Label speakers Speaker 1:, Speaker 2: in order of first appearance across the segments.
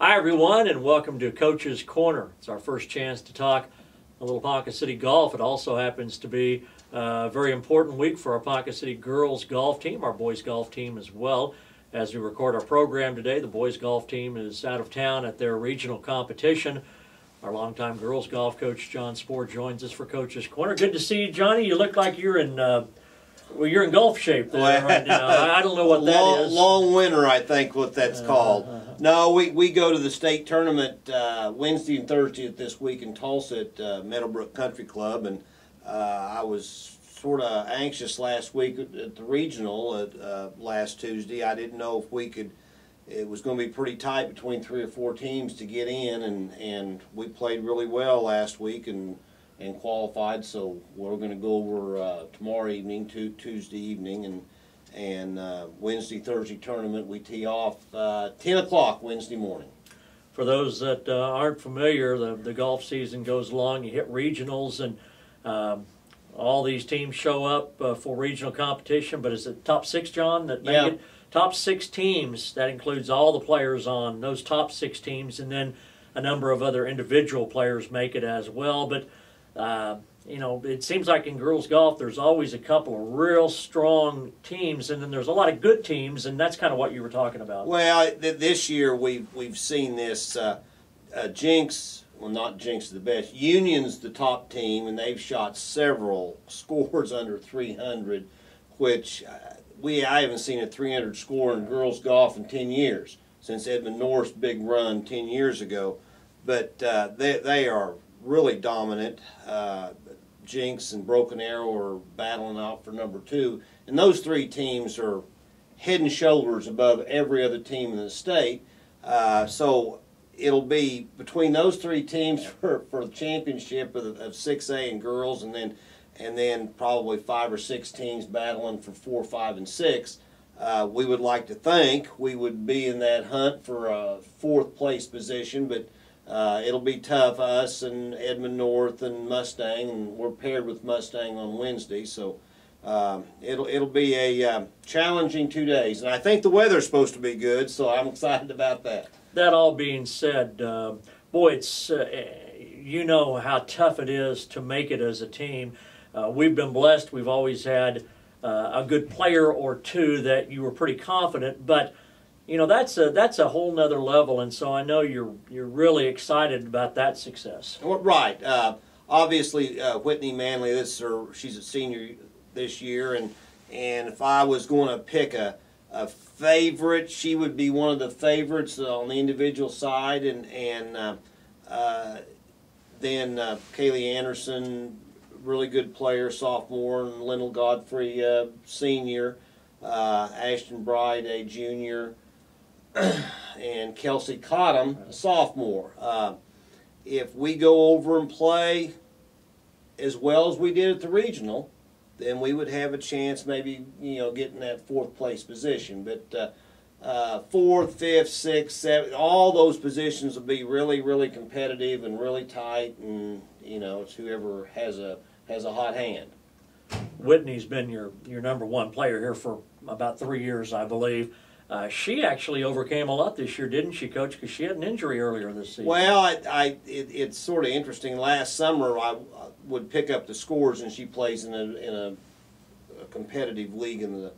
Speaker 1: Hi everyone, and welcome to Coach's Corner. It's our first chance to talk a little Ponca City golf. It also happens to be a very important week for our Ponca City girls golf team, our boys golf team as well. As we record our program today, the boys golf team is out of town at their regional competition. Our longtime girls golf coach, John Spore, joins us for Coach's Corner. Good to see you, Johnny. You look like you're in you're in golf shape there right now. I don't know what that is.
Speaker 2: Long winter, I think, what that's called. No, we go to the state tournament Wednesday and Thursday this week in Tulsa at Meadowbrook Country Club, and I was sort of anxious last week at the regional last Tuesday. I didn't know if we could. It was going to be pretty tight between 3 or 4 teams to get in, and we played really well last week and qualified. So we're going to go over tomorrow evening to Tuesday evening, and Wednesday, Thursday tournament. We tee off 10 o'clock Wednesday morning.
Speaker 1: For those that aren't familiar, the golf season goes long. You hit regionals, and all these teams show up for regional competition. But is it top 6, John, that make it? Top 6 teams, that includes all the players on those top 6 teams, and then a number of other individual players make it as well. But you know, it seems like in girls golf there's always a couple of real strong teams, and then there's a lot of good teams, and that's kind of what you were talking about.
Speaker 2: Well, this year we've seen this Jinx, well, not Jinx is the best, Union's the top team, and they've shot several scores under 300, which I haven't seen a 300 score in girls golf in 10 years, since Edmund North's big run 10 years ago. But they are really dominant. Jinx and Broken Arrow are battling out for number 2, and those 3 teams are head and shoulders above every other team in the state. So it'll be between those 3 teams for the championship of 6A and girls, and then probably 5 or 6 teams battling for 4, 5, and 6. We would like to think we would be in that hunt for a 4th place position, but it'll be tough. Us and Edmund North and Mustang, and we're paired with Mustang on Wednesday, so it'll be a challenging 2 days. And I think the weather's supposed to be good, so I'm excited about that.
Speaker 1: That all being said, boy, it's you know how tough it is to make it as a team. We've been blessed. We've always had a good player or 2 that you were pretty confident, but you know that's a whole nother level, and so I know you're really excited about that success.
Speaker 2: Right. Obviously, Whitney Manley, she's a senior this year, and if I was going to pick a favorite, she would be one of the favorites on the individual side, and then Kaylee Anderson, really good player, sophomore, and Lyndall Godfrey, senior, Ashton Bride, a junior, and Kelsey Cottom, a sophomore. If we go over and play as well as we did at the regional, then we would have a chance maybe, getting that 4th place position. But 4th, 5th, 6th, 7th, all those positions will be really, really competitive and really tight, and it's whoever has a hot hand.
Speaker 1: Whitney's been your number 1 player here for about 3 years, I believe. She actually overcame a lot this year, didn't she, Coach? Because she had an injury earlier this season.
Speaker 2: Well, it's sort of interesting. Last summer, I would pick up the scores, and she plays in a competitive league in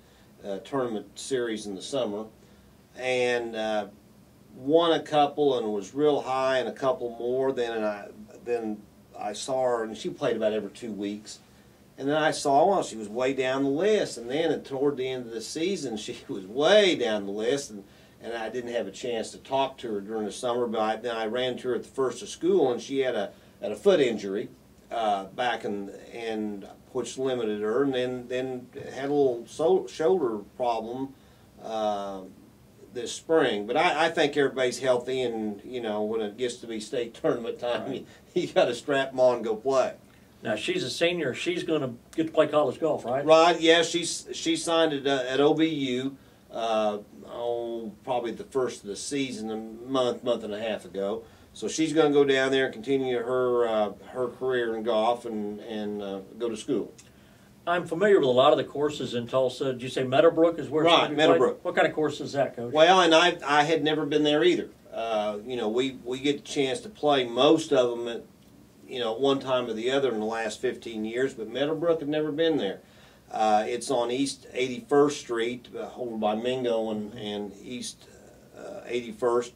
Speaker 2: the tournament series in the summer, and won a couple and was real high and a couple more. Then I saw her, and she played about every 2 weeks. And then I saw she was way down the list, and then toward the end of the season she was way down the list, and I didn't have a chance to talk to her during the summer, but then I ran to her at the first of school, and she had a foot injury back, and which limited her, and then had a little shoulder problem this spring. But I think everybody's healthy, and when it gets to be state tournament time, you got to strap them on and go play.
Speaker 1: Now, she's a senior. She's going to get to play college golf, right?
Speaker 2: Right, yeah. She signed at OBU probably the first of the season, a month and a half ago. So she's going to go down there and continue her career in golf and go to school.
Speaker 1: I'm familiar with a lot of the courses in Tulsa. Did you say Meadowbrook is where?
Speaker 2: Right, Meadowbrook.
Speaker 1: What kind of course is that, Coach?
Speaker 2: Well, and I had never been there either. you know, we get a chance to play most of them at, you know, one time or the other in the last 15 years, but Meadowbrook had never been there. It's on East 81st Street, over by Mingo and East 81st.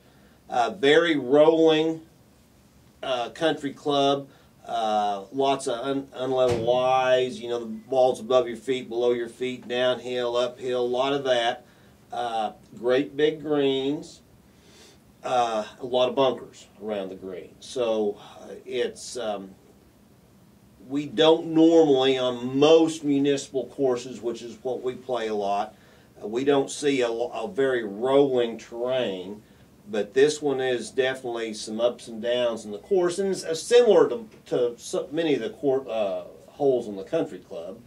Speaker 2: Very rolling country club. Lots of unlevel lies. You know, the ball's above your feet, below your feet, downhill, uphill. A lot of that. Great big greens. A lot of bunkers around the green. So it's we don't normally, on most municipal courses, which is what we play a lot, we don't see a very rolling terrain. But this one is definitely some ups and downs in the course, and it's similar to many of the holes in the country club.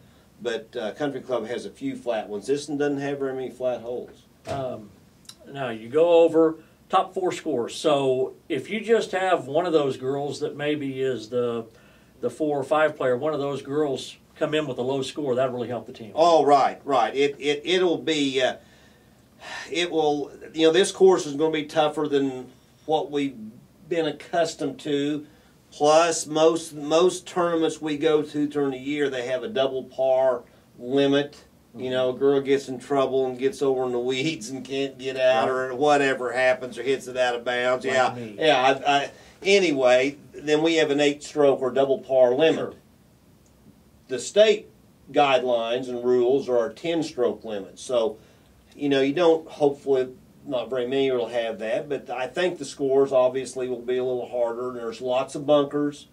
Speaker 2: But country club has a few flat ones. This one doesn't have very many flat holes.
Speaker 1: Now you go over top 4 scores. So if you just have one of those girls that maybe is the 4 or 5 player, one of those girls come in with a low score, that'll really help the team.
Speaker 2: Oh, right. It'll be. It will, you know, this course is going to be tougher than what we've been accustomed to. Plus, most tournaments we go to during the year, they have a double par limit. You know, a girl gets in trouble and gets over in the weeds and can't get out, or whatever happens, or hits it out of bounds. Anyway, then we have an 8-stroke or double par limit.
Speaker 1: Sure.
Speaker 2: The state guidelines and rules are a 10-stroke limit. So, you know, you don't, hopefully, not very many will have that, but I think the scores obviously will be a little harder. There's lots of bunkers,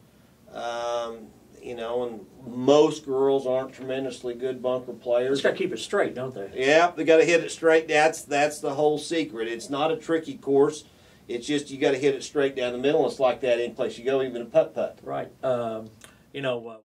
Speaker 2: you know, and most girls aren't tremendously good bunker players.
Speaker 1: Just got to keep it straight, don't they?
Speaker 2: Yeah, they got to hit it straight. That's the whole secret. It's not a tricky course. It's just you got to hit it straight down the middle. It's like that any place you go, even a putt-putt.
Speaker 1: Right. You know.